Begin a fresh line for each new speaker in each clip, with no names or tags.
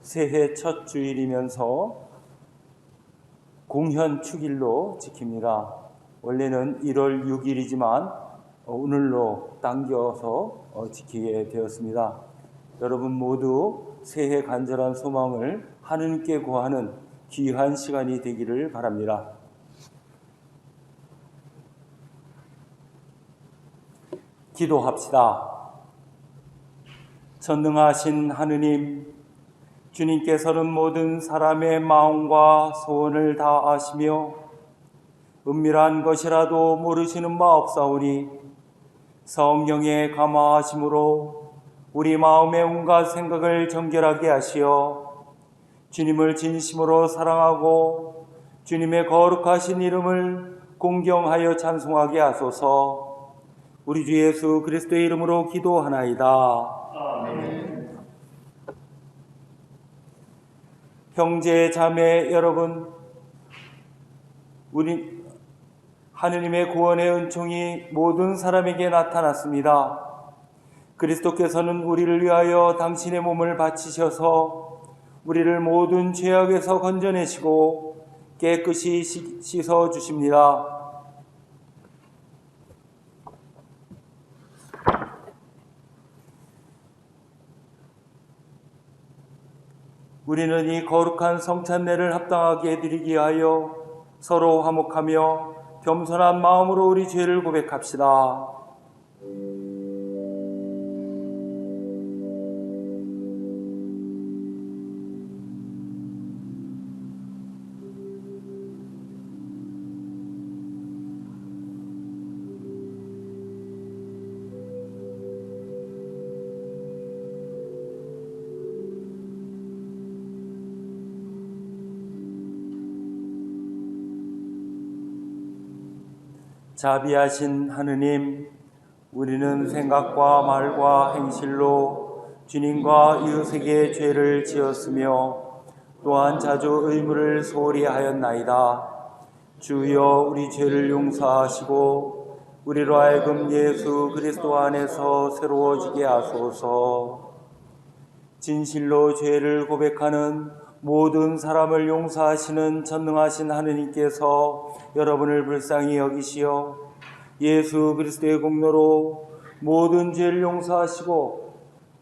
새해 첫 주일이면서 공현 축일로 지킵니다. 원래는 1월 6일이지만 오늘로 당겨서 지키게 되었습니다. 여러분 모두 새해 간절한 소망을 하느님께 구하는 귀한 시간이 되기를 바랍니다. 기도합시다. 전능하신 하느님, 주님께서는 모든 사람의 마음과 소원을 다 아시며 은밀한 것이라도 모르시는 바 없사오니 성령의 감화하심으로 우리 마음의 온갖 생각을 정결하게 하시어 주님을 진심으로 사랑하고 주님의 거룩하신 이름을 공경하여 찬송하게 하소서. 우리 주 예수 그리스도의 이름으로 기도하나이다. 아멘. 형제 자매 여러분, 우리 하느님의 구원의 은총이 모든 사람에게 나타났습니다. 그리스도께서는 우리를 위하여 당신의 몸을 바치셔서 우리를 모든 죄악에서 건져내시고 깨끗이 씻어 주십니다. 우리는 이 거룩한 성찬례를 합당하게 드리기 위하여 서로 화목하며 겸손한 마음으로 우리 죄를 고백합시다. 자비하신 하느님, 우리는 생각과 말과 행실로 주님과 이웃에게 죄를 지었으며 또한 자주 의무를 소홀히 하였나이다. 주여 우리 죄를 용서하시고 우리로 하여금 예수 그리스도 안에서 새로워지게 하소서. 진실로 죄를 고백하는 모든 사람을 용서하시는 전능하신 하느님께서 여러분을 불쌍히 여기시어 예수 그리스도의 공로로 모든 죄를 용서하시고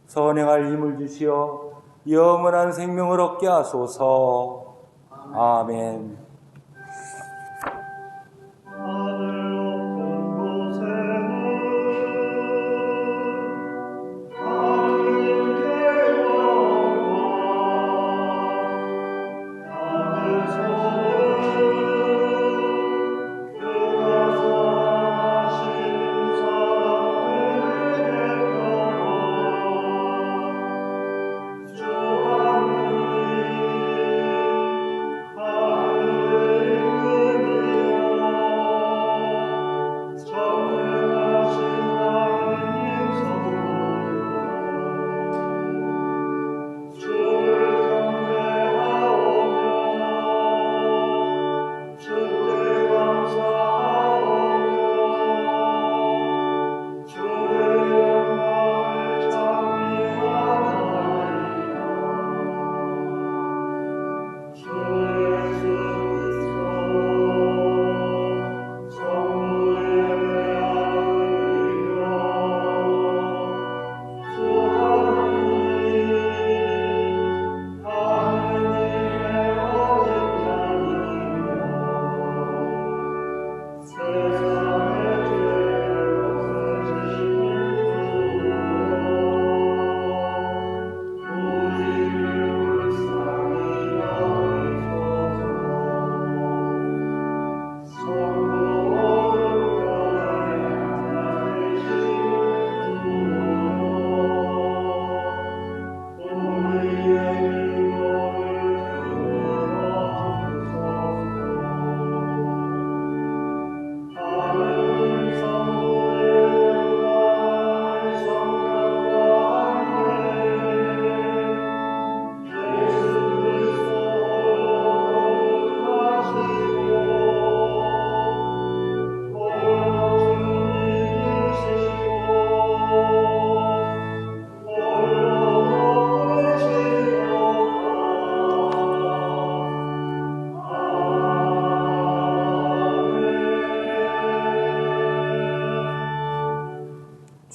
선행할 힘을 주시어 영원한 생명을 얻게 하소서. 아멘.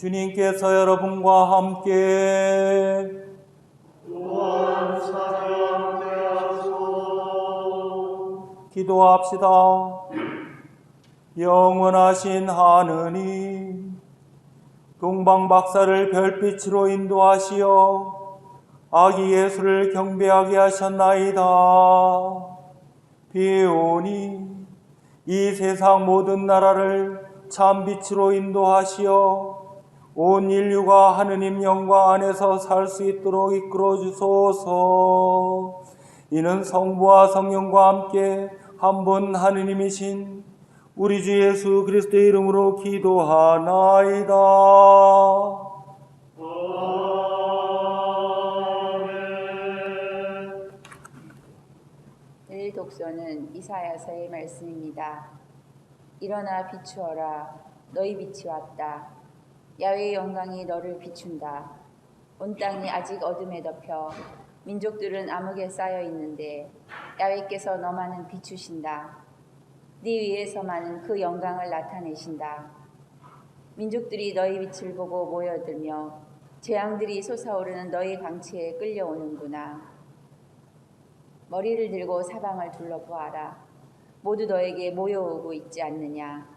주님께서 여러분과 함께
또한 사랑하게 하소서.
기도합시다. 영원하신 하느님, 동방박사를 별빛으로 인도하시어 아기 예수를 경배하게 하셨나이다. 비오니 이 세상 모든 나라를 참 빛으로 인도하시어 온 인류가 하느님 영광 안에서 살 수 있도록 이끌어 주소서. 이는 성부와 성령과 함께 한 분 하느님이신 우리 주 예수 그리스도의 이름으로 기도하나이다.
늘 독서는 이사야서의 말씀입니다. 일어나 비추어라. 너희 빛이 왔다. 야훼의 영광이 너를 비춘다. 온 땅이 아직 어둠에 덮여 민족들은 암흑에 쌓여 있는데 야훼께서 너만은 비추신다. 네 위에서만은 그 영광을 나타내신다. 민족들이 너희 빛을 보고 모여들며 재앙들이 솟아오르는 너희 광채에 끌려오는구나. 머리를 들고 사방을 둘러보아라. 모두 너에게 모여오고 있지 않느냐.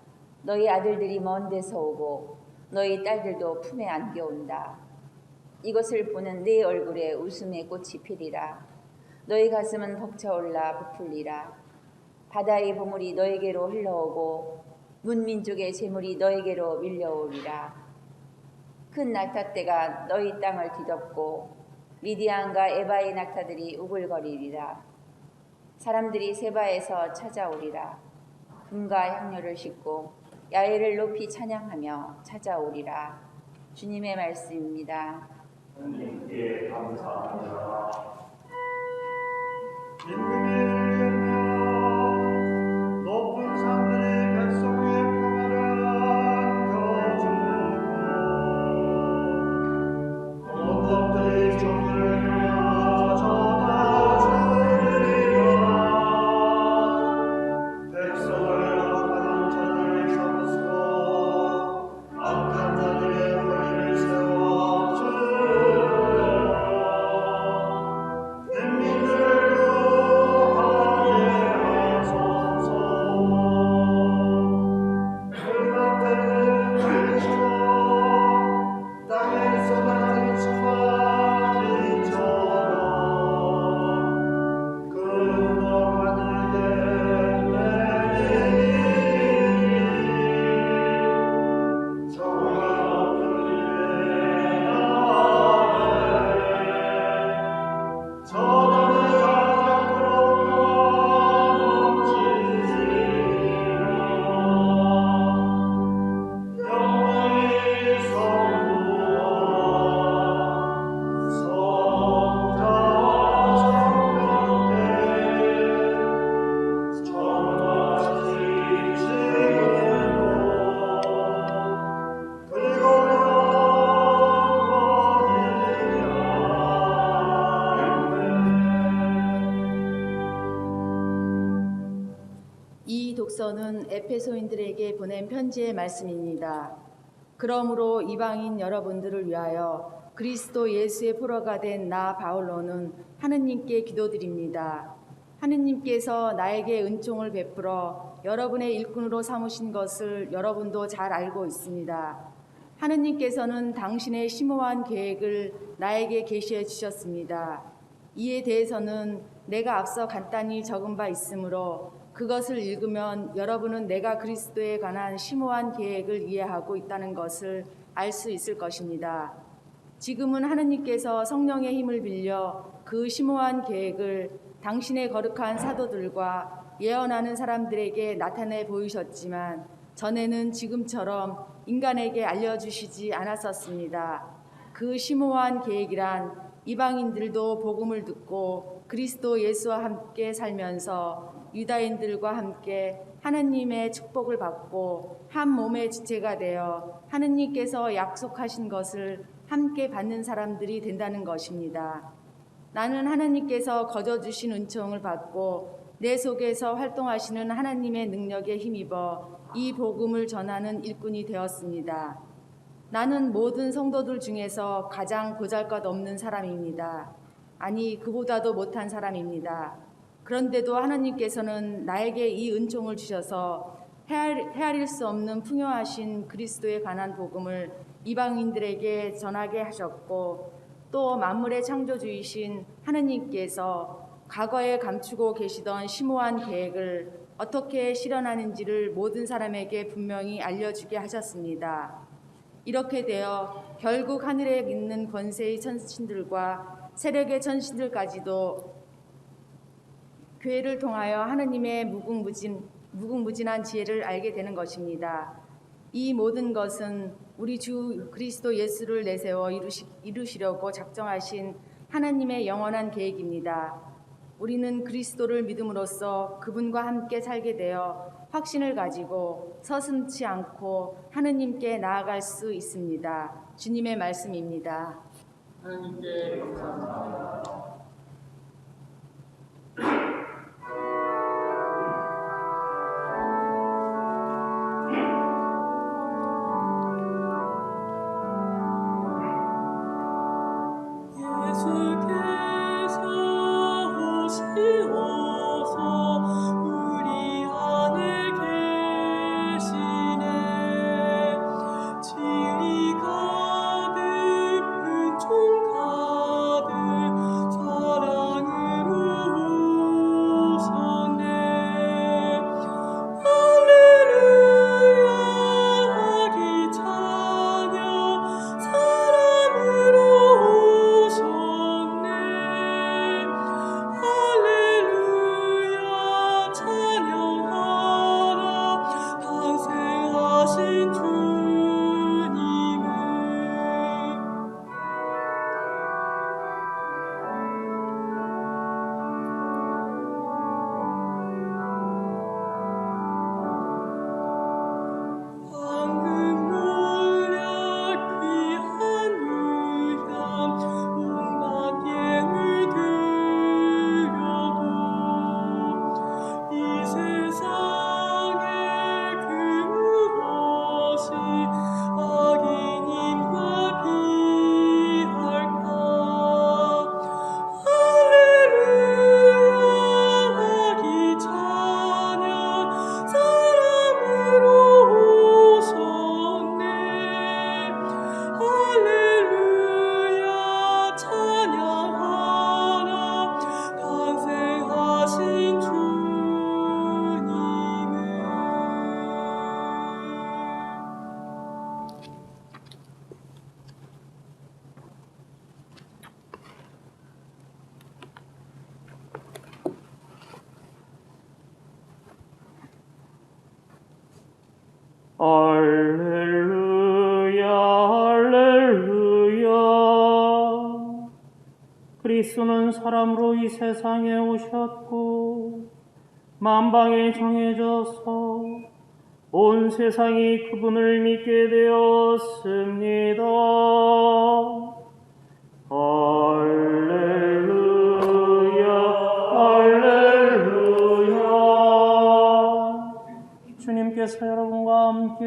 너희 아들들이 먼 데서 오고 너희 딸들도 품에 안겨온다. 이것을 보는 네 얼굴에 웃음의 꽃이 피리라. 너희 가슴은 벅차올라 부풀리라. 바다의 보물이 너에게로 흘러오고 문민족의 재물이 너에게로 밀려오리라. 큰 낙타떼가 너희 땅을 뒤덮고 미디안과 에바의 낙타들이 우글거리리라. 사람들이 세바에서 찾아오리라. 금과 향료를 싣고 야훼를 높이 찬양하며 찾아오리라. 주님의 말씀입니다.
주님께 감사합니다.
높은 산들이 백성의 평화를 안겨주고 언덕들이 종을 전하주리라. 백성을 악한 자들 삼으시고 악한 자들의 허리를 세워주리라. 인민들을
이 독서는 에페소인들에게 보낸 편지의 말씀입니다. 그러므로 이방인 여러분들을 위하여 그리스도 예수의 포로가 된 나 바울로는 하느님께 기도드립니다. 하느님께서 나에게 은총을 베풀어 여러분의 일꾼으로 삼으신 것을 여러분도 잘 알고 있습니다. 하느님께서는 당신의 심오한 계획을 나에게 계시해 주셨습니다. 이에 대해서는 내가 앞서 간단히 적은 바 있으므로 그것을 읽으면 여러분은 내가 그리스도에 관한 심오한 계획을 이해하고 있다는 것을 알 수 있을 것입니다. 지금은 하느님께서 성령의 힘을 빌려 그 심오한 계획을 당신의 거룩한 사도들과 예언하는 사람들에게 나타내 보이셨지만 전에는 지금처럼 인간에게 알려주시지 않았었습니다. 그 심오한 계획이란 이방인들도 복음을 듣고 그리스도 예수와 함께 살면서 유다인들과 함께 하느님의 축복을 받고 한 몸의 지체가 되어 하느님께서 약속하신 것을 함께 받는 사람들이 된다는 것입니다. 나는 하느님께서 거저주신 은총을 받고 내 속에서 활동하시는 하나님의 능력에 힘입어 이 복음을 전하는 일꾼이 되었습니다. 나는 모든 성도들 중에서 가장 보잘것없는 사람입니다. 아니, 그보다도 못한 사람입니다. 그런데도 하나님께서는 나에게 이 은총을 주셔서 헤아릴 수 없는 풍요하신 그리스도에 관한 복음을 이방인들에게 전하게 하셨고, 또 만물의 창조주이신 하느님께서 과거에 감추고 계시던 심오한 계획을 어떻게 실현하는지를 모든 사람에게 분명히 알려주게 하셨습니다. 이렇게 되어 결국 하늘에 있는 권세의 천신들과 세력의 천신들까지도 교회를 통하여 하느님의 무궁무진한 지혜를 알게 되는 것입니다. 이 모든 것은 우리 주 그리스도 예수를 내세워 이루시려고 작정하신 하나님의 영원한 계획입니다. 우리는 그리스도를 믿음으로써 그분과 함께 살게 되어 확신을 가지고 서슴지 않고 하느님께 나아갈 수 있습니다. 주님의 말씀입니다.
하나님께 감사합니다.
예수께서 오시어서 우리 안에 계시네. 진리 가득 은총 가득 사랑으로 오셨네. 할렐루야 하기 찬양 사람으로 오셨네. 할렐루야 찬양하라 탄생하신 주님을. 황금 몰약 귀한 유향 온갖 예물 드려도 이 세상에 그것이 악인님과 비할까. 할렐루야 하기 찬양 사람으로 오셨네. 할렐루야 찬양하라 탄생하신 주님을.
할렐루야 할렐루야. 그리스도는 사람으로 이 세상에 오셨고 만방에 정해져서 온 세상이 그분을 믿게 되었습니다. 할렐루야 할렐루야. 주님께서 여러분과 함께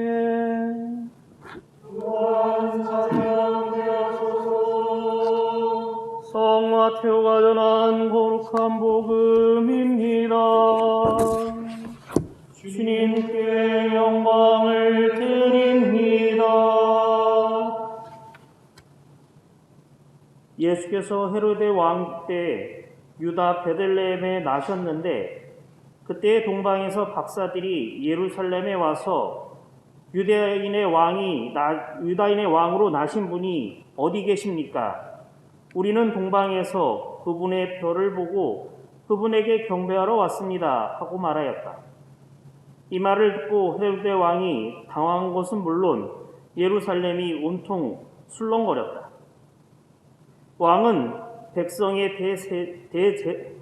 성 마테오가 전한 거룩한 복음입니다. 주님께 영광을 드립니다. 예수께서 헤로데 왕 때 유다 베들레헴에 나셨는데 그때 동방에서 박사들이 예루살렘에 와서 유다인의 왕으로 나신 분이 어디 계십니까? 우리는 동방에서 그분의 별을 보고 그분에게 경배하러 왔습니다 하고 말하였다. 이 말을 듣고 헤로데 왕이 당황한 것은 물론 예루살렘이 온통 술렁거렸다. 왕은 백성의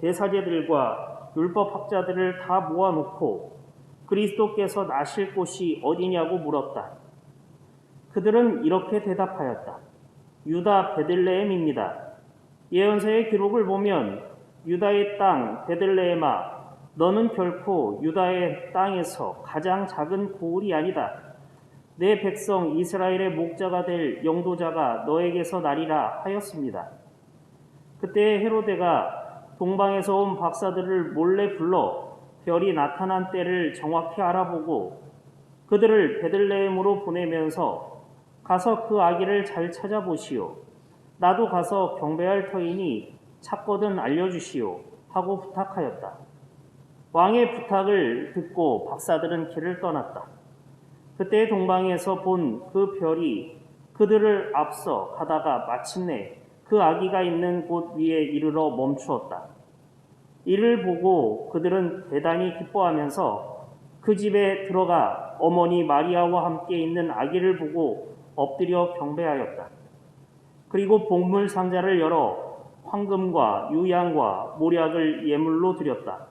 대사제들과 율법학자들을 다 모아놓고 그리스도께서 나실 곳이 어디냐고 물었다. 그들은 이렇게 대답하였다. 유다 베들레헴입니다. 예언서의 기록을 보면 유다의 땅 베들레헴아, 너는 결코 유다의 땅에서 가장 작은 고을이 아니다. 내 백성 이스라엘의 목자가 될 영도자가 너에게서 나리라 하였습니다. 그때 헤로데가 동방에서 온 박사들을 몰래 불러 별이 나타난 때를 정확히 알아보고 그들을 베들레헴으로 보내면서 가서 그 아기를 잘 찾아보시오. 나도 가서 경배할 터이니 찾거든 알려주시오 하고 부탁하였다. 왕의 부탁을 듣고 박사들은 길을 떠났다. 그때 동방에서 본 그 별이 그들을 앞서 가다가 마침내 그 아기가 있는 곳 위에 이르러 멈추었다. 이를 보고 그들은 대단히 기뻐하면서 그 집에 들어가 어머니 마리아와 함께 있는 아기를 보고 엎드려 경배하였다. 그리고 복물 상자를 열어 황금과 유향과 모략을 예물로 드렸다.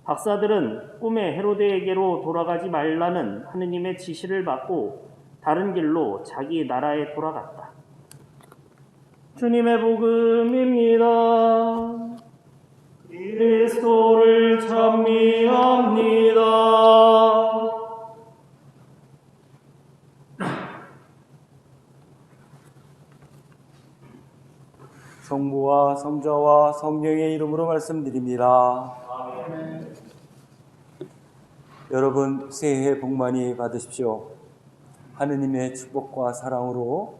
박사들은 꿈에 헤로데에게로 돌아가지 말라는 하느님의 지시를 받고 다른 길로 자기 나라에 돌아갔다. 주님의 복음입니다. 그리스도를 찬미합니다.
성부와 성자와 성령의 이름으로 말씀드립니다. 여러분 새해 복 많이 받으십시오. 하느님의 축복과 사랑으로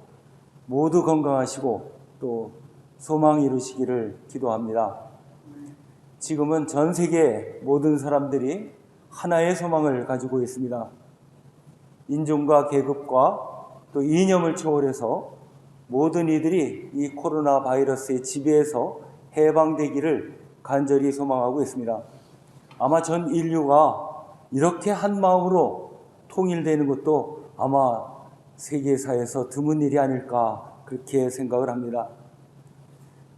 모두 건강하시고 또 소망 이루시기를 기도합니다. 지금은 전 세계 모든 사람들이 하나의 소망을 가지고 있습니다. 인종과 계급과 또 이념을 초월해서 모든 이들이 이 코로나 바이러스의 지배에서 해방되기를 간절히 소망하고 있습니다. 아마 전 인류가 이렇게 한 마음으로 통일되는 것도 아마 세계사에서 드문 일이 아닐까 그렇게 생각을 합니다.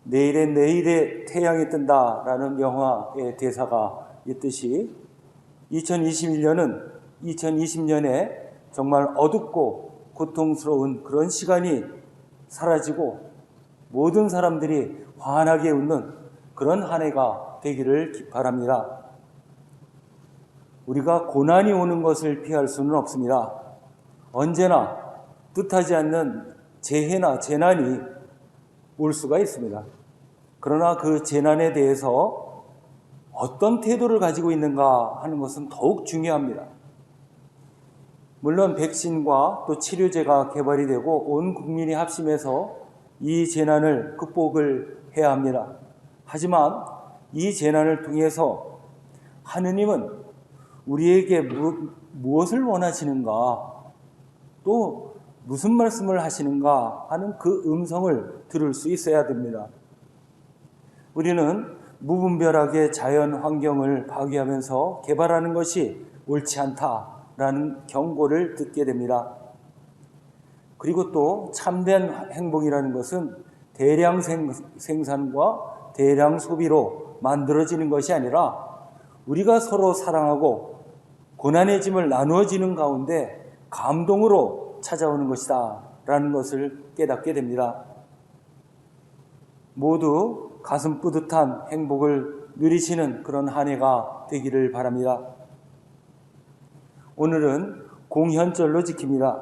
내일에 태양이 뜬다라는 영화의 대사가 있듯이 2021년은 2020년에 정말 어둡고 고통스러운 그런 시간이 사라지고 모든 사람들이 환하게 웃는 그런 한 해가 되기를 바랍니다. 우리가 고난이 오는 것을 피할 수는 없습니다. 언제나 뜻하지 않는 재해나 재난이 올 수가 있습니다. 그러나 그 재난에 대해서 어떤 태도를 가지고 있는가 하는 것은 더욱 중요합니다. 물론 백신과 또 치료제가 개발이 되고 온 국민이 합심해서 이 재난을 극복을 해야 합니다. 하지만 이 재난을 통해서 하느님은 우리에게 무엇을 원하시는가, 또 무슨 말씀을 하시는가 하는 그 음성을 들을 수 있어야 됩니다. 우리는 무분별하게 자연 환경을 파괴하면서 개발하는 것이 옳지 않다라는 경고를 듣게 됩니다. 그리고 또 참된 행복이라는 것은 대량 생산과 대량 소비로 만들어지는 것이 아니라 우리가 서로 사랑하고 고난의 짐을 나누어지는 가운데 감동으로 찾아오는 것이다 라는 것을 깨닫게 됩니다. 모두 가슴 뿌듯한 행복을 누리시는 그런 한 해가 되기를 바랍니다. 오늘은 공현절로 지킵니다.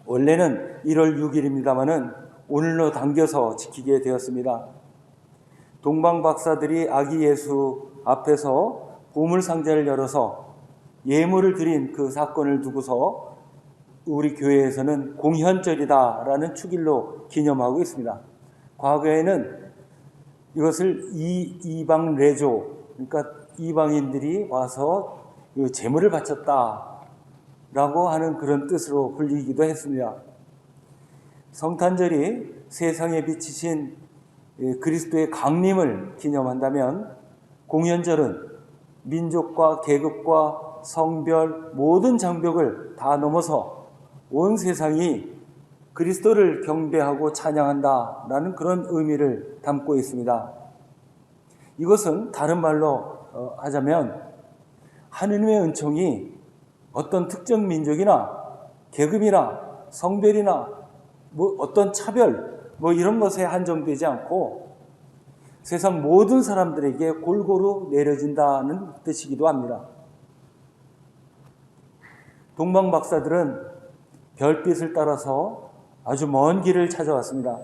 원래는 1월 6일입니다마는 오늘로 당겨서 지키게 되었습니다. 동방 박사들이 아기 예수 앞에서 보물 상자를 열어서 예물을 드린 그 사건을 두고서 우리 교회에서는 공현절이다라는 축일로 기념하고 있습니다. 과거에는 이것을 이방 레조, 그러니까 이방인들이 와서 제물을 바쳤다라고 하는 그런 뜻으로 불리기도 했습니다. 성탄절이 세상에 비치신 그리스도의 강림을 기념한다면 공현절은 민족과 계급과 성별 모든 장벽을 다 넘어서 온 세상이 그리스도를 경배하고 찬양한다라는 그런 의미를 담고 있습니다. 이것은 다른 말로 하자면 하느님의 은총이 어떤 특정 민족이나 계급이나 성별이나 어떤 차별 이런 것에 한정되지 않고 세상 모든 사람들에게 골고루 내려진다는 뜻이기도 합니다. 동방 박사들은 별빛을 따라서 아주 먼 길을 찾아왔습니다.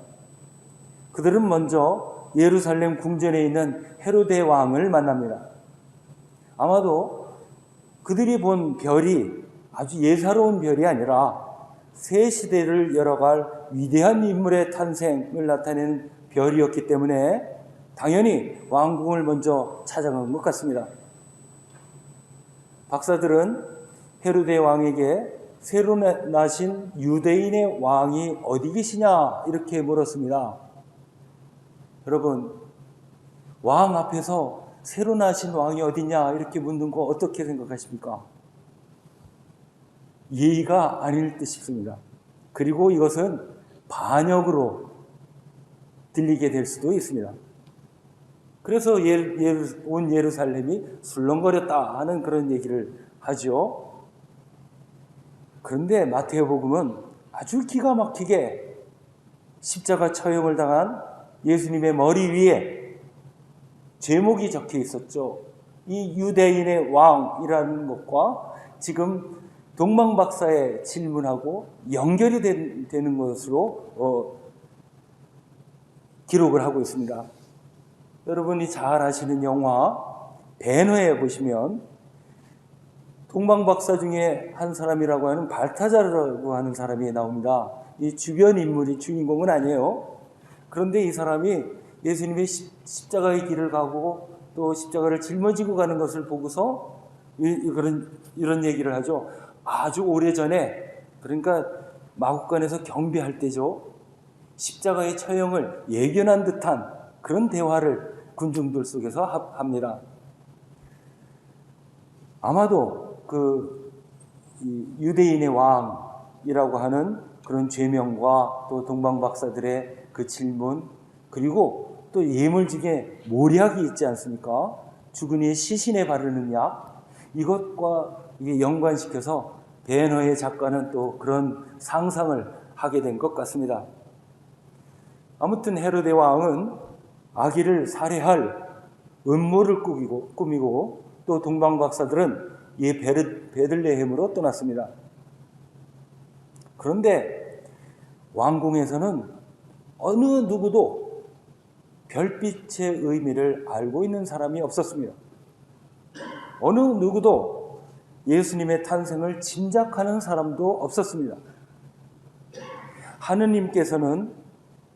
그들은 먼저 예루살렘 궁전에 있는 헤로데 왕을 만납니다. 아마도 그들이 본 별이 아주 예사로운 별이 아니라 새 시대를 열어갈 위대한 인물의 탄생을 나타내는 별이었기 때문에 당연히 왕궁을 먼저 찾아간 것 같습니다. 박사들은 헤로데 왕에게 새로 나신 유대인의 왕이 어디 계시냐 이렇게 물었습니다. 여러분, 왕 앞에서 새로 나신 왕이 어디냐 이렇게 묻는 거 어떻게 생각하십니까? 예의가 아닐 듯 싶습니다. 그리고 이것은 반역으로 들리게 될 수도 있습니다. 그래서 온 예루살렘이 술렁거렸다 하는 그런 얘기를 하죠. 그런데 마태복음은 아주 기가 막히게 십자가 처형을 당한 예수님의 머리 위에 제목이 적혀 있었죠. 이 유대인의 왕이라는 것과 지금 동방박사의 질문하고 연결이 되는 것으로 기록을 하고 있습니다. 여러분이 잘 아시는 영화 배너에 보시면 동방박사 중에 한 사람이라고 하는 발타자르라고 하는 사람이 나옵니다. 이 주변 인물이 주인공은 아니에요. 그런데 이 사람이 예수님의 십자가의 길을 가고 또 십자가를 짊어지고 가는 것을 보고서 이런 얘기를 하죠. 아주 오래전에, 그러니까 마국간에서 경배할 때죠. 십자가의 처형을 예견한 듯한 그런 대화를 군중들 속에서 합니다. 아마도 그 유대인의 왕이라고 하는 그런 죄명과 또 동방박사들의 그 질문, 그리고 또 예물 중에 모략이 있지 않습니까? 죽은 이의 시신에 바르는 약, 이것과 이게 연관시켜서 배너의 작가는 또 그런 상상을 하게 된 것 같습니다. 아무튼 헤로데 왕은 아기를 살해할 음모를 꾸미고 또 동방박사들은 이 베들레헴으로 떠났습니다. 그런데 왕궁에서는 어느 누구도 별빛의 의미를 알고 있는 사람이 없었습니다. 어느 누구도 예수님의 탄생을 짐작하는 사람도 없었습니다. 하느님께서는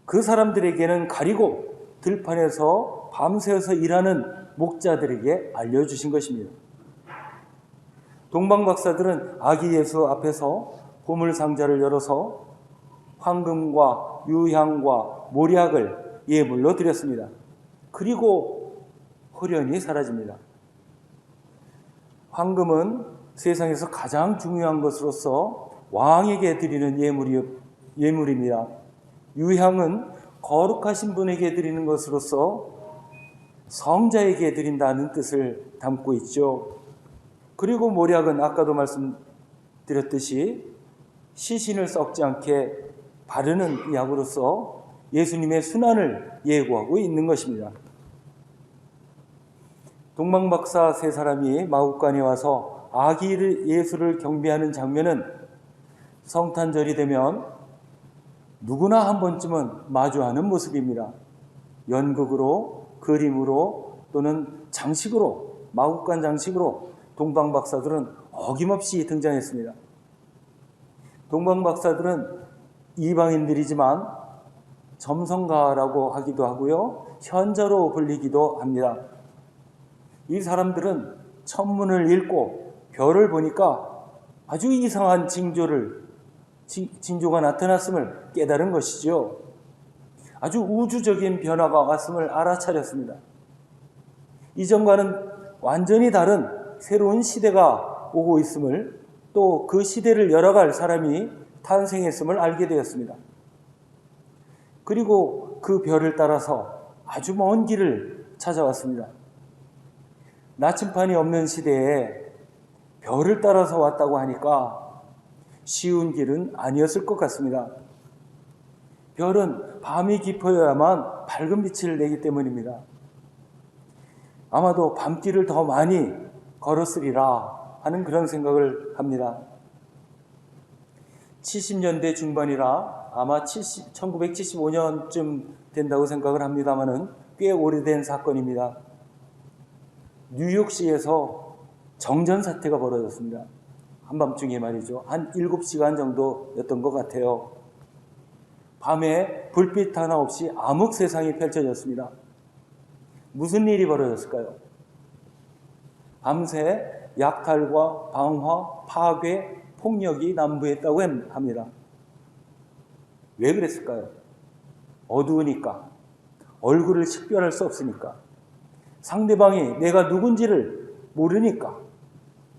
그 사람들에게는 가리고 들판에서 밤새워서 일하는 목자들에게 알려주신 것입니다. 동방박사들은 아기 예수 앞에서 보물상자를 열어서 황금과 유향과 모략을 예물로 드렸습니다. 그리고 호련히 사라집니다. 황금은 세상에서 가장 중요한 것으로서 왕에게 드리는 예물입니다. 유향은 거룩하신 분에게 드리는 것으로서 성자에게 드린다는 뜻을 담고 있죠. 그리고 모략은 아까도 말씀드렸듯이 시신을 썩지 않게 바르는 약으로서 예수님의 순환을 예고하고 있는 것입니다. 동방박사 세 사람이 마국간에 와서 아기 예수를 경배하는 장면은 성탄절이 되면 누구나 한 번쯤은 마주하는 모습입니다. 연극으로, 그림으로 또는 장식으로, 마국간 장식으로 동방박사들은 어김없이 등장했습니다. 동방박사들은 이방인들이지만 점성가라고 하기도 하고요, 현자로 불리기도 합니다. 이 사람들은 천문을 읽고 별을 보니까 아주 이상한 징조가 나타났음을 깨달은 것이죠. 아주 우주적인 변화가 왔음을 알아차렸습니다. 이전과는 완전히 다른 새로운 시대가 오고 있음을, 또 그 시대를 열어갈 사람이 탄생했음을 알게 되었습니다. 그리고 그 별을 따라서 아주 먼 길을 찾아왔습니다. 나침판이 없는 시대에 별을 따라서 왔다고 하니까 쉬운 길은 아니었을 것 같습니다. 별은 밤이 깊어야만 밝은 빛을 내기 때문입니다. 아마도 밤길을 더 많이 걸었으리라 하는 그런 생각을 합니다. 70년대 중반이라 아마 1975년쯤 된다고 생각을 합니다만은 꽤 오래된 사건입니다. 뉴욕시에서 정전 사태가 벌어졌습니다. 한밤중에 말이죠. 한 7시간 정도였던 것 같아요. 밤에 불빛 하나 없이 암흑 세상이 펼쳐졌습니다. 무슨 일이 벌어졌을까요? 밤새 약탈과 방화, 파괴, 폭력이 난무했다고 합니다. 왜 그랬을까요? 어두우니까, 얼굴을 식별할 수 없으니까, 상대방이 내가 누군지를 모르니까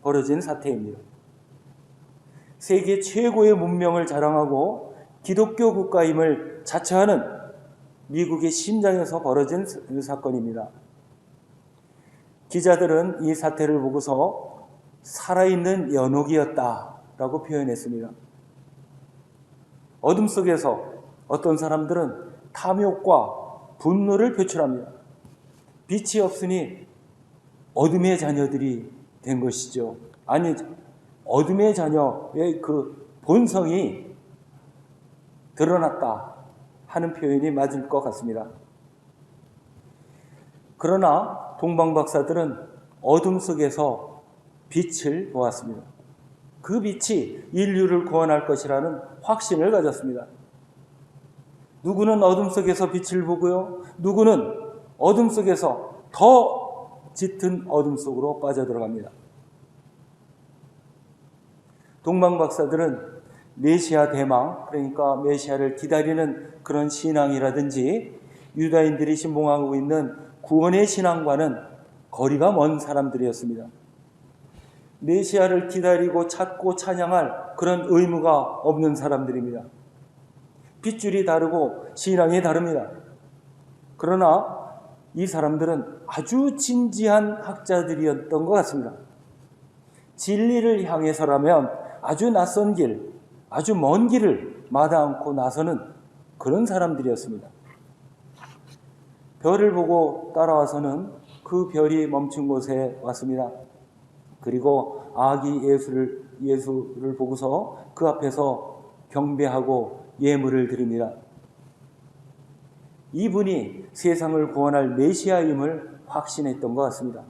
벌어진 사태입니다. 세계 최고의 문명을 자랑하고 기독교 국가임을 자처하는 미국의 심장에서 벌어진 사건입니다. 기자들은 이 사태를 보고서 살아있는 연옥이었다라고 표현했습니다. 어둠 속에서 어떤 사람들은 탐욕과 분노를 표출합니다. 빛이 없으니 어둠의 자녀들이 된 것이죠. 아니, 어둠의 자녀의 그 본성이 드러났다 하는 표현이 맞을 것 같습니다. 그러나 동방박사들은 어둠 속에서 빛을 보았습니다. 그 빛이 인류를 구원할 것이라는 확신을 가졌습니다. 누구는 어둠 속에서 빛을 보고요, 누구는 어둠 속에서 더 짙은 어둠 속으로 빠져들어갑니다. 동방박사들은 메시아 대망, 그러니까 메시아를 기다리는 그런 신앙이라든지 유다인들이 신봉하고 있는 구원의 신앙과는 거리가 먼 사람들이었습니다. 메시아를 기다리고 찾고 찬양할 그런 의무가 없는 사람들입니다. 핏줄이 다르고 신앙이 다릅니다. 그러나 이 사람들은 아주 진지한 학자들이었던 것 같습니다. 진리를 향해서라면 아주 낯선 길, 아주 먼 길을 마다 않고 나서는 그런 사람들이었습니다. 별을 보고 따라와서는 그 별이 멈춘 곳에 왔습니다. 그리고 아기 예수를 보고서 그 앞에서 경배하고 예물을 드립니다. 이분이 세상을 구원할 메시아임을 확신했던 것 같습니다.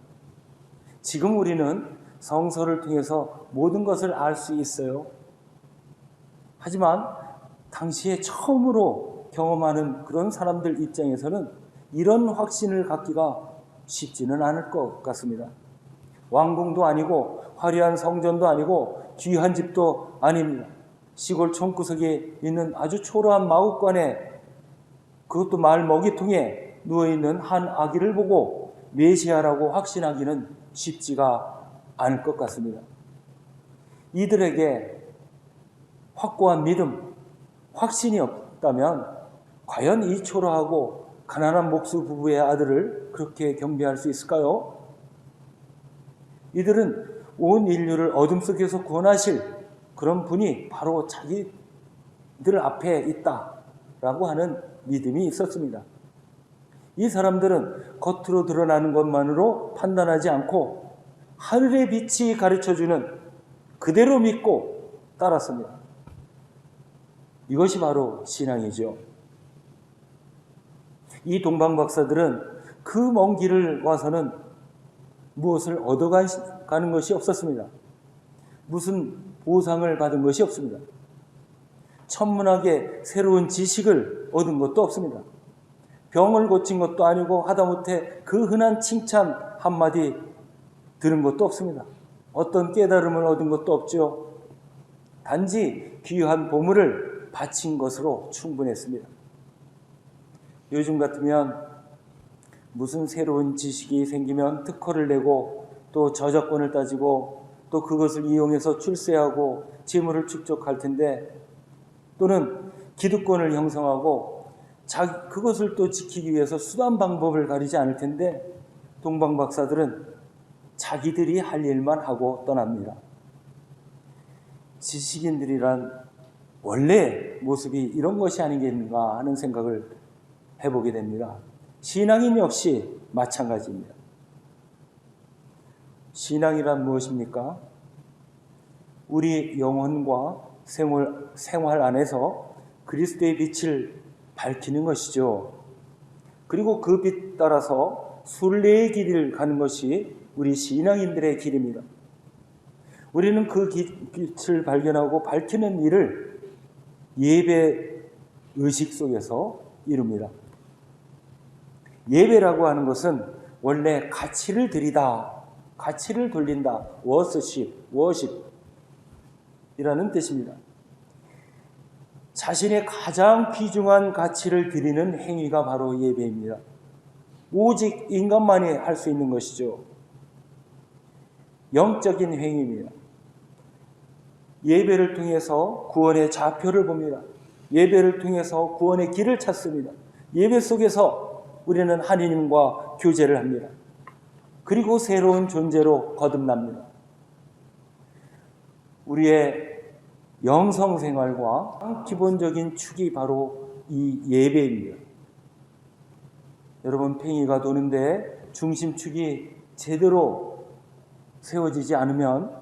지금 우리는 성서를 통해서 모든 것을 알 수 있어요. 하지만 당시에 처음으로 경험하는 그런 사람들 입장에서는 이런 확신을 갖기가 쉽지는 않을 것 같습니다. 왕궁도 아니고 화려한 성전도 아니고 귀한 집도 아닙니다. 시골 촌구석에 있는 아주 초라한 마구간에, 그것도 말 먹이통에 누워있는 한 아기를 보고 메시아라고 확신하기는 쉽지가 않을 것 같습니다. 이들에게 확고한 믿음, 확신이 없다면 과연 이 초라하고 가난한 목수 부부의 아들을 그렇게 경배할 수 있을까요? 이들은 온 인류를 어둠 속에서 구원하실 그런 분이 바로 자기들 앞에 있다라고 하는 믿음이 있었습니다. 이 사람들은 겉으로 드러나는 것만으로 판단하지 않고 하늘의 빛이 가르쳐주는 그대로 믿고 따랐습니다. 이것이 바로 신앙이죠. 이 동방박사들은 그 먼 길을 와서는 무엇을 얻어가는 것이 없었습니다. 무슨 보상을 받은 것이 없습니다. 천문학의 새로운 지식을 얻은 것도 없습니다. 병을 고친 것도 아니고 하다못해 그 흔한 칭찬 한마디 들은 것도 없습니다. 어떤 깨달음을 얻은 것도 없죠. 단지 귀한 보물을 바친 것으로 충분했습니다. 요즘 같으면 무슨 새로운 지식이 생기면 특허를 내고 또 저작권을 따지고 또 그것을 이용해서 출세하고 재물을 축적할 텐데, 또는 기득권을 형성하고 그것을 또 지키기 위해서 수단 방법을 가리지 않을 텐데, 동방박사들은 자기들이 할 일만 하고 떠납니다. 지식인들이란 원래 모습이 이런 것이 아니겠는가 하는 생각을 해보게 됩니다. 신앙인 역시 마찬가지입니다. 신앙이란 무엇입니까? 우리 영혼과 생활 안에서 그리스도의 빛을 밝히는 것이죠. 그리고 그 빛 따라서 순례의 길을 가는 것이 우리 신앙인들의 길입니다. 우리는 그 빛을 발견하고 밝히는 일을 예배 의식 속에서 이룹니다. 예배라고 하는 것은 원래 가치를 드리다, 가치를 돌린다, 워십이라는 뜻입니다. 자신의 가장 귀중한 가치를 드리는 행위가 바로 예배입니다. 오직 인간만이 할 수 있는 것이죠. 영적인 행위입니다. 예배를 통해서 구원의 좌표를 봅니다. 예배를 통해서 구원의 길을 찾습니다. 예배 속에서 우리는 하나님과 교제를 합니다. 그리고 새로운 존재로 거듭납니다. 우리의 영성생활과 기본적인 축이 바로 이 예배입니다. 여러분, 팽이가 도는데 중심축이 제대로 세워지지 않으면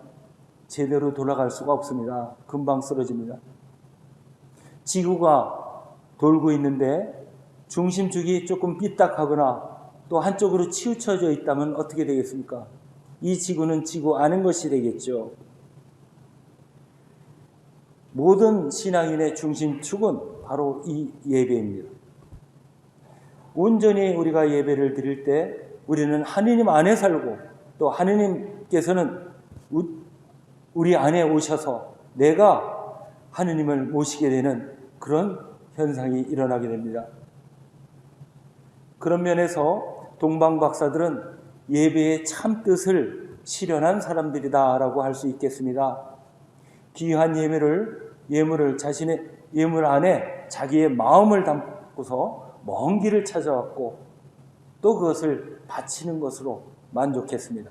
제대로 돌아갈 수가 없습니다. 금방 쓰러집니다. 지구가 돌고 있는데 중심축이 조금 삐딱하거나 또 한쪽으로 치우쳐져 있다면 어떻게 되겠습니까? 이 지구는 지구 아닌 것이 되겠죠. 모든 신앙인의 중심축은 바로 이 예배입니다. 온전히 우리가 예배를 드릴 때 우리는 하느님 안에 살고 또 하느님께서는 우리 안에 오셔서 내가 하느님을 모시게 되는 그런 현상이 일어나게 됩니다. 그런 면에서 동방 박사들은 예배의 참 뜻을 실현한 사람들이다라고 할 수 있겠습니다. 귀한 예물을 자신의 예물 안에 자기의 마음을 담고서 먼 길을 찾아왔고 또 그것을 바치는 것으로 만족했습니다.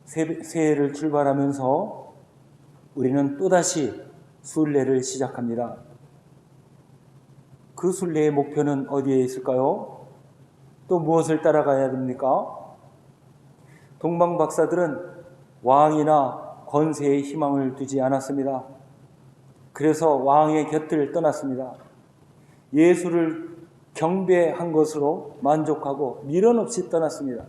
새해를 출발하면서 우리는 또다시 순례를 시작합니다. 그 순례의 목표는 어디에 있을까요? 또 무엇을 따라가야 됩니까? 동방 박사들은 왕이나 권세에 희망을 두지 않았습니다. 그래서 왕의 곁을 떠났습니다. 예수를 경배한 것으로 만족하고 미련 없이 떠났습니다.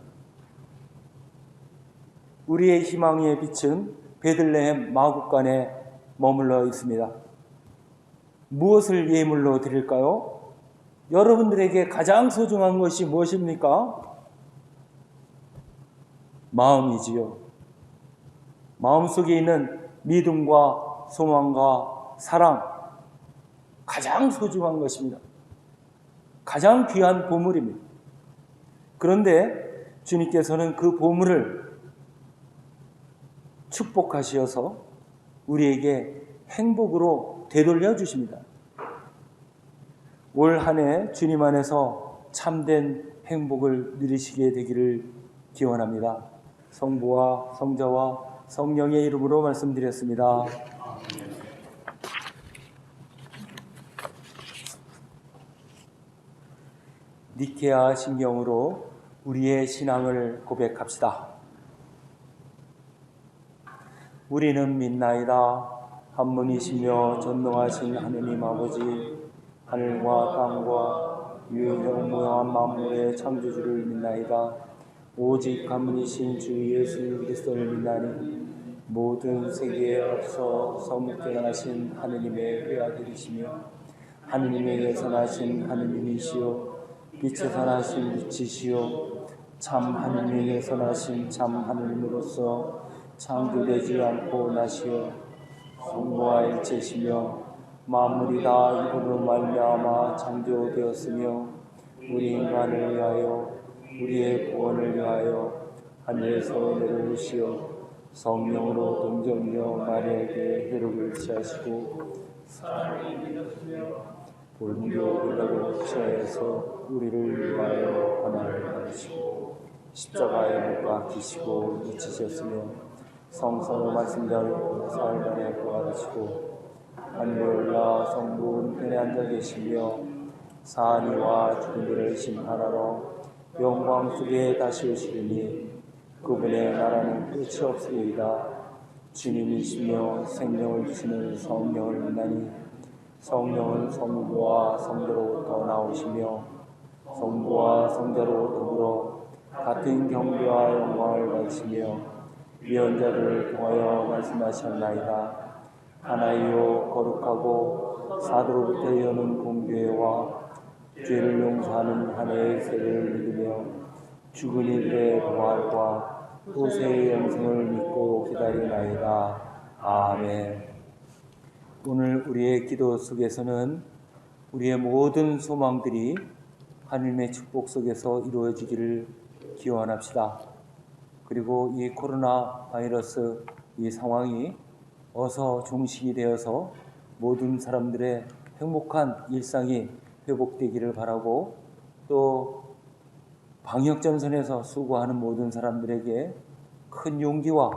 우리의 희망의 빛은 베들레헴 마국간에 머물러 있습니다. 무엇을 예물로 드릴까요? 여러분들에게 가장 소중한 것이 무엇입니까? 마음이지요. 마음속에 있는 믿음과 소망과 사랑, 가장 소중한 것입니다. 가장 귀한 보물입니다. 그런데 주님께서는 그 보물을 축복하시어서 우리에게 행복으로 되돌려 주십니다. 올 한 해 주님 안에서 참된 행복을 누리시게 되기를 기원합니다. 성부와 성자와 성령의 이름으로 말씀드렸습니다. 니케아 신경으로 우리의 신앙을 고백합시다. 우리는 믿나이다. 한 분이시며 전능하신 하느님 아버지, 하늘과 땅과 유형무형한 만물의 창조주를 믿나이다. 오직 한 분이신 주 예수 그리스도를 믿나니 모든 세계에 앞서 성육견하신 하느님의 외아들이시며 하느님에게서 나신 하느님이시요 빛에서 나신 빛이시요 참 하느님에게서 나신 참 하느님으로서 창조되지 않고 나시어 성부와 일체시며 만물이 다 이분으로 말미암아 창조되었으며 우리 인간을 위하여 우리의 구원을 위하여 하늘에서 내려오시어 성령으로 동정녀 마리아에게 혈육을 취하시고 사랑을 믿었으며 볼무료 빌라고 취하여서 우리를 위하여 고난을 받으시고 십자가에 못 박히시고 묻히셨으며 성서로 말씀대로 사흘만에 부활하시고 하늘에 올라 성부 우편에 앉아 계시며 사한이와 죽은 이를 심판하러 영광 속에 다시 오시리니 그분의 나라는 끝이 없으리이다. 주님이시며 생명을 주시는 성령을 믿나니 성령은 성부와 성자로부터 나오시며 성부와 성자로 더불어 같은 경배와 영광을 받으시며 예언자들을 통하여 말씀하셨나이다. 하나이요 거룩하고 사도로부터 여는 공교회와 죄를 용서하는 하나의 세례를 믿으며 죽은 이들의 부활과 또 새 영생을 믿고 기다리나이다. 아멘. 오늘 우리의 기도 속에서는 우리의 모든 소망들이 하나님의 축복 속에서 이루어지기를 기원합시다. 그리고 이 코로나 바이러스 이 상황이 어서 종식이 되어서 모든 사람들의 행복한 일상이 회복되기를 바라고, 또 방역전선에서 수고하는 모든 사람들에게 큰 용기와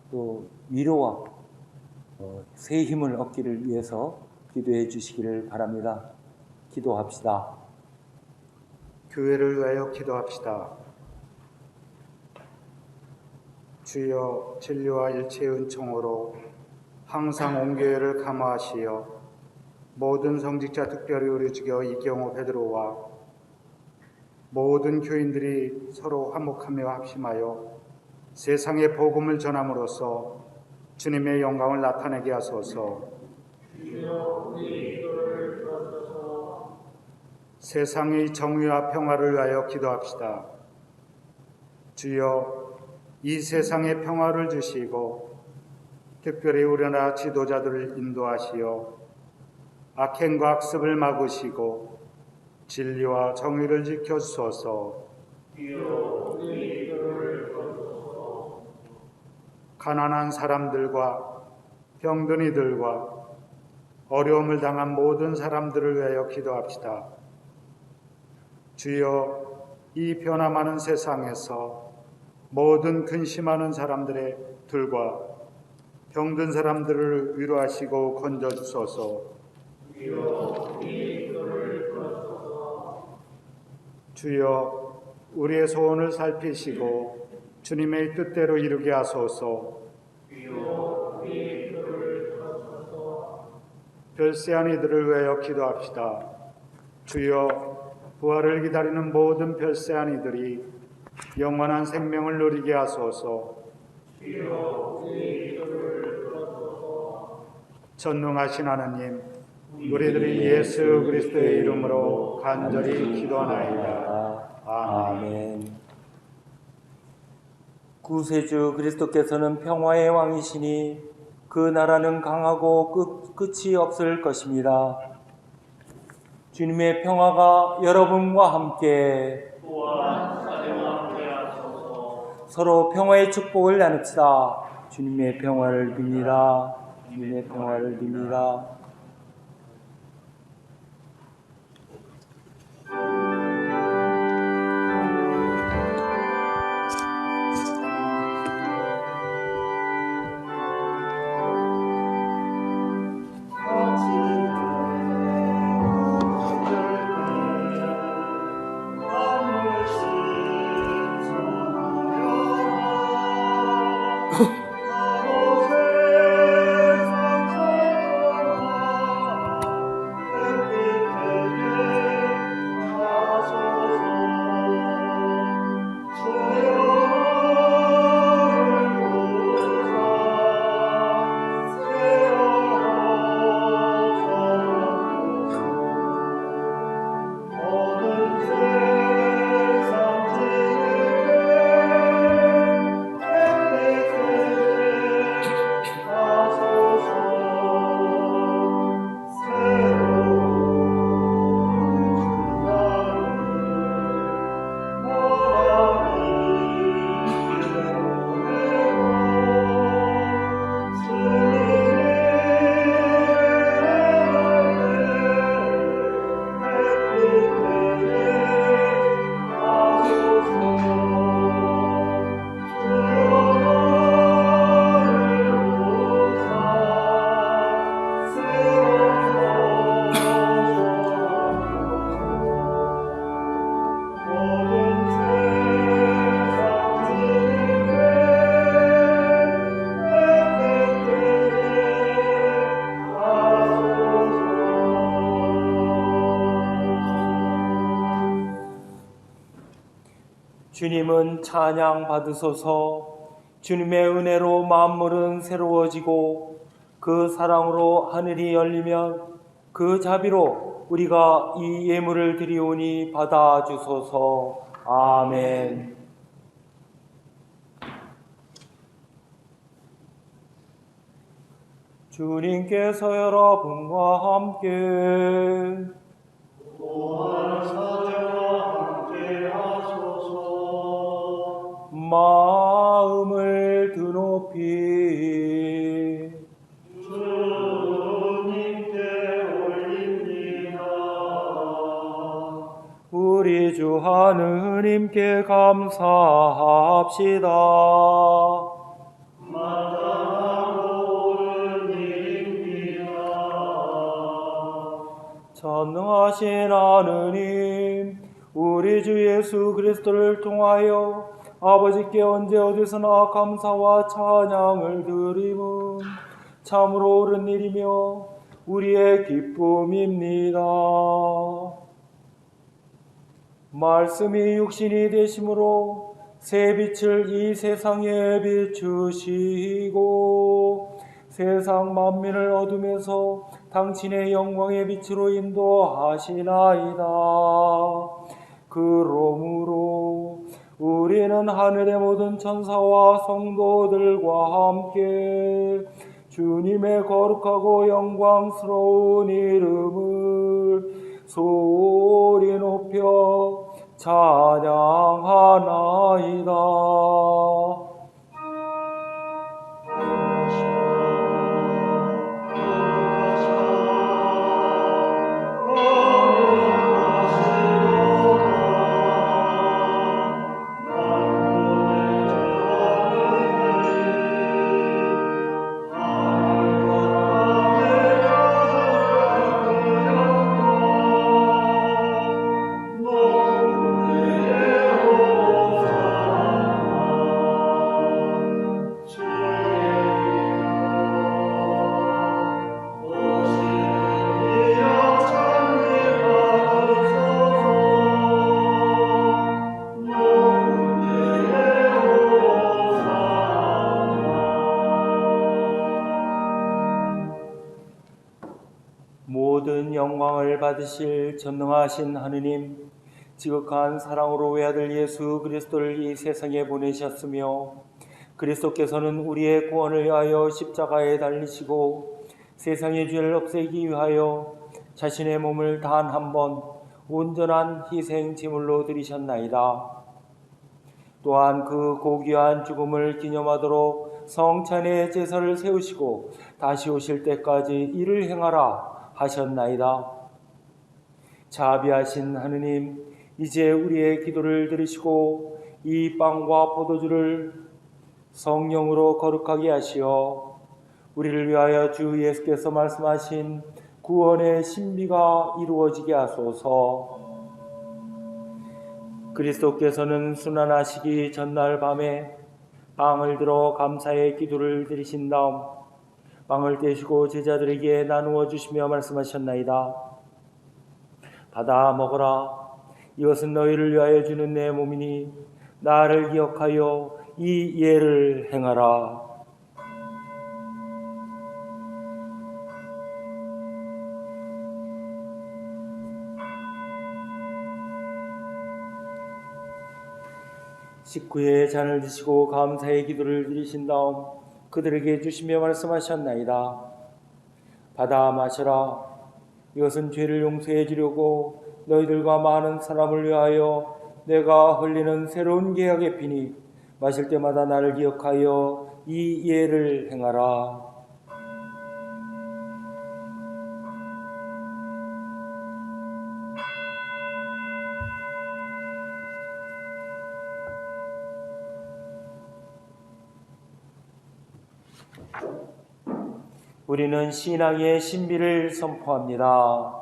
또 위로와 새 힘을 얻기를 위해서 기도해 주시기를 바랍니다. 기도합시다.
교회를 위하여 기도합시다. 주여, 진리와 일체의 은총으로 항상 온 교회를 감화하시어 모든 성직자, 특별히 우리 주교 이경호 베드로와 모든 교인들이 서로 화목하며 합심하여 세상에 복음을 전함으로써 주님의 영광을 나타내게 하소서. 세상의 정의와 평화를 위하여 기도합시다. 주여, 이 세상에 평화를 주시고 특별히 우리나라 지도자들을 인도하시어 악행과 악습을 막으시고 진리와 정의를 지켜주소서. 가난한 사람들과 병든 이들과 어려움을 당한 모든 사람들을 위하여 기도합시다. 주여, 이 변화 많은 세상에서 모든 근심하는 사람들의 들과 병든 사람들을 위로하시고 건져주소서. 주여, 우리의 소원을 살피시고 주님의 뜻대로 이루게 하소서. 별세한 이들을 위하여 기도합시다. 주여, 부활을 기다리는 모든 별세한 이들이 영원한 생명을 누리게 하소서. 전능하신 하나님, 우리들이 예수 그리스도의 이름으로 간절히 기도하나이다. 아멘.
구세주 그리스도께서는 평화의 왕이시니 그 나라는 강하고 끝이 없을 것입니다. 주님의 평화가 여러분과 함께 서로 평화의 축복을 나눕시다. 주님의 평화를 빕니다. 주님의 평화를 빕니다. 주님은 찬양 받으소서. 주님의 은혜로 만물은 새로워지고 그 사랑으로 하늘이 열리면 그 자비로 우리가 이 예물을 드리오니 받아주소서. 아멘. 주님께서 여러분과 함께
또한 사제와 함께 하소서.
마음을 드높이
주님께 올립니다.
우리 주 하느님께 감사합시다.
마땅하고 옳은 일입니다.
전능하신 하느님, 우리 주 예수 그리스도를 통하여 아버지께 언제 어디서나 감사와 찬양을 드림은 참으로 옳은 일이며 우리의 기쁨입니다. 말씀이 육신이 되심으로 새 빛을 이 세상에 비추시고 세상 만민을 어둠에서 당신의 영광의 빛으로 인도하시나이다. 그러므로 우리는 하늘의 모든 천사와 성도들과 함께 주님의 거룩하고 영광스러운 이름을 소리 높여 찬양하나이다. 모든 영광을 받으실 전능하신 하느님, 지극한 사랑으로 외아들 예수 그리스도를 이 세상에 보내셨으며 그리스도께서는 우리의 구원을 위하여 십자가에 달리시고 세상의 죄를 없애기 위하여 자신의 몸을 단 한 번 온전한 희생 제물로 드리셨나이다. 또한 그 고귀한 죽음을 기념하도록 성찬의 제사를 세우시고 다시 오실 때까지 이를 행하라 하셨나이다. 자비하신 하느님, 이제 우리의 기도를 들으시고 이 빵과 포도주를 성령으로 거룩하게 하시어 우리를 위하여 주 예수께서 말씀하신 구원의 신비가 이루어지게 하소서. 그리스도께서는 순환하시기 전날 밤에 빵을 들어 감사의 기도를 드리신 다음 빵을 떼시고 제자들에게 나누어 주시며 말씀하셨나이다. 받아 먹어라. 이것은 너희를 위하여 주는 내 몸이니 나를 기억하여 이 예를 행하라. 식후에 잔을 드시고 감사의 기도를 드리신 다음 그들에게 주시며 말씀하셨나이다. 받아 마셔라. 이것은 죄를 용서해 주려고 너희들과 많은 사람을 위하여 내가 흘리는 새로운 계약의 피니 마실 때마다 나를 기억하여 이 예를 행하라. 우리는 신앙의 신비를 선포합니다.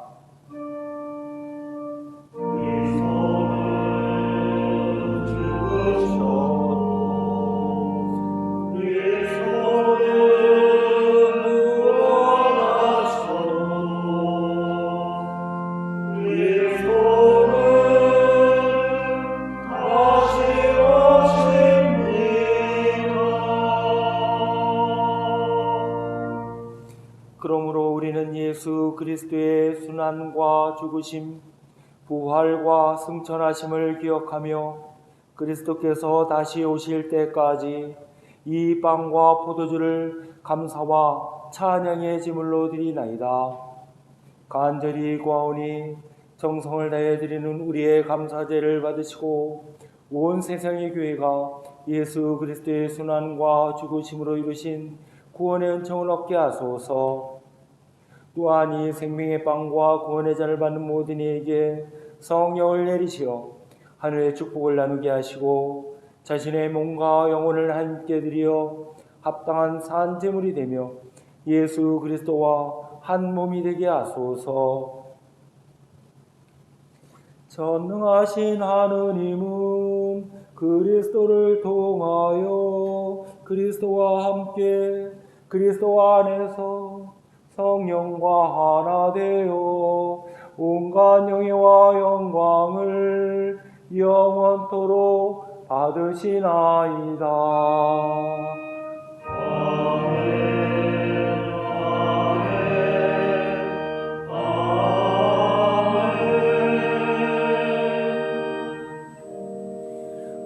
다시
그리스도의 순환과 죽으심, 부활과 승천하심을 기억하며 그리스도께서 다시 오실 때까지 이 빵과 포도주를 감사와 찬양의 제물로 드리나이다. 간절히 구하오니 정성을 다해 드리는 우리의 감사제를 받으시고 온 세상의 교회가 예수 그리스도의 순환과 죽으심으로 이루신 구원의 은총을 얻게 하소서. 또한 이 생명의 빵과 구원의 잔을 받는 모든 이에게 성령을 내리시어 하늘의 축복을 나누게 하시고 자신의 몸과 영혼을 함께 드려 합당한 산 제물이 되며 예수 그리스도와 한 몸이 되게 하소서. 전능하신 하느님은 그리스도를 통하여 그리스도와 함께 그리스도 안에서 성령과 하나 되어 온갖 영예와 영광을 영원토록 받으시나이다.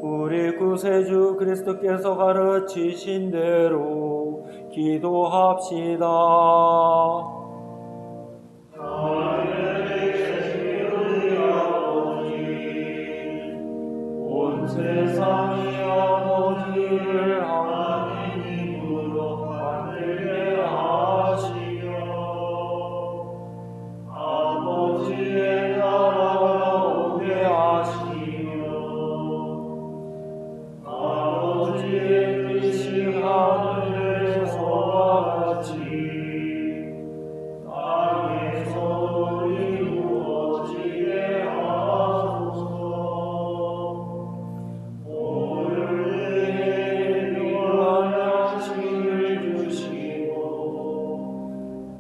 우리 구세주 그리스도께서 가르치신 대로 기도합시다. 온 세상이 아버지를 하나님으로 만들게 하시며 아버지의 나라가 오게 하시며 아버지의 뜻이 하늘에서와 같이 땅에서도 이루어지게 하소서. 오늘 필요한 양식을 주시고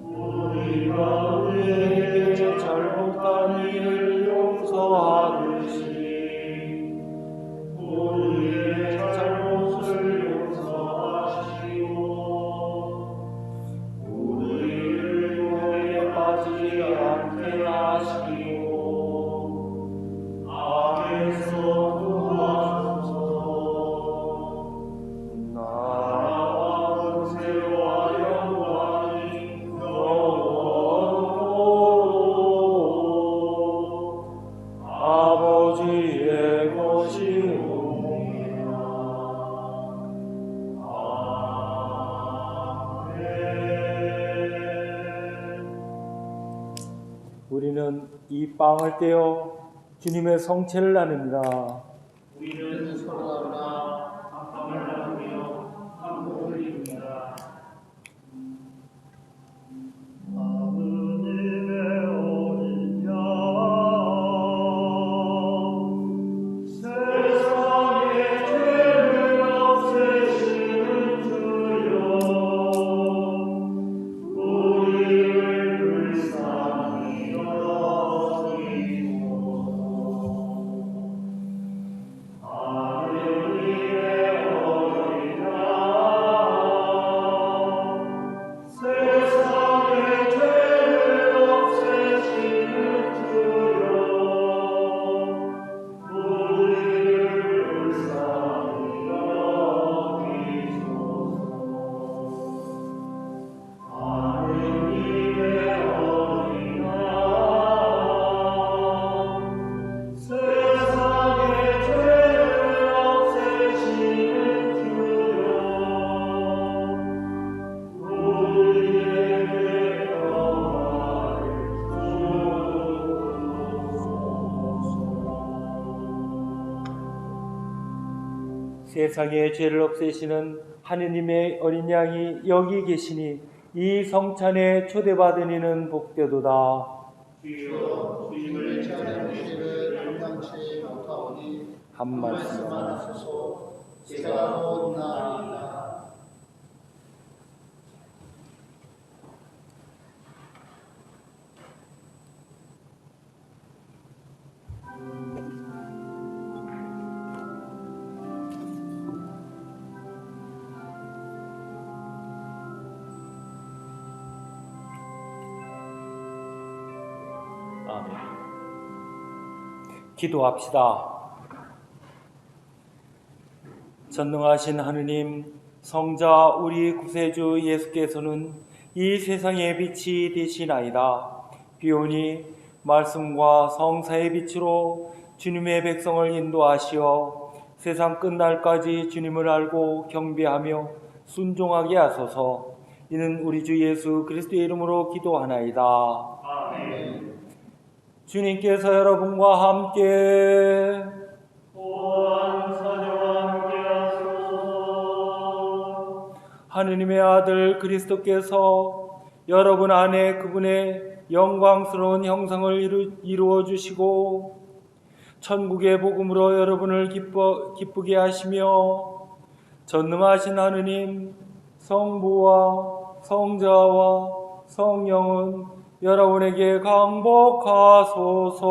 우리가 우리에게 잘못한 일을 용서하듯이 우리의 잘못을 용서하시고 우리를 유혹에 빠지지 않게 하시고 악에서 구하소서. 나라와 권세와 영광이 영원토록 아버지의 것이오니라. 아멘. 우리는 이 빵을 떼어 주님의 성체를 나눕니다.
우리는 서로가 밥을 나누며 한 몸을 이룹니다. 아버님의 어린 양 세상의 죄를 없애시는 주여 우리를 불쌍히 여기소서. 하느님의 어린 양 세상의 죄를 없애시는 주여 우리를 불쌍히 여기소서. 하느님의 어린 양 세상의 죄를 없애시는 주여 우리에게 영광을 주옵소서.
세상의 죄를 없애시는 하느님의 어린 양이 여기 계시니 이 성찬에 초대받은 이는 복되도다.
주여 주님을 찾아보시를 감당치 못하오니
한 말씀만
하소서. 제가 곧 나아리이다.
아멘.
기도합시다. 전능하신 하느님, 성자 우리 구세주 예수께서는 이 세상의 빛이 되시나이다. 비오니 말씀과 성사의 빛으로 주님의 백성을 인도하시어 세상 끝날까지 주님을 알고 경배하며 순종하게 하소서. 이는 우리 주 예수 그리스도의 이름으로 기도하나이다.
아멘.
주님께서 여러분과 함께
또한 사제와 함께 하소서.
하느님의 아들 그리스도께서 여러분 안에 그분의 영광스러운 형상을 이루어 주시고 천국의 복음으로 여러분을 기쁘게 하시며 전능하신 하느님 성부와 성자와 성령은 여러분에게 강복하소서.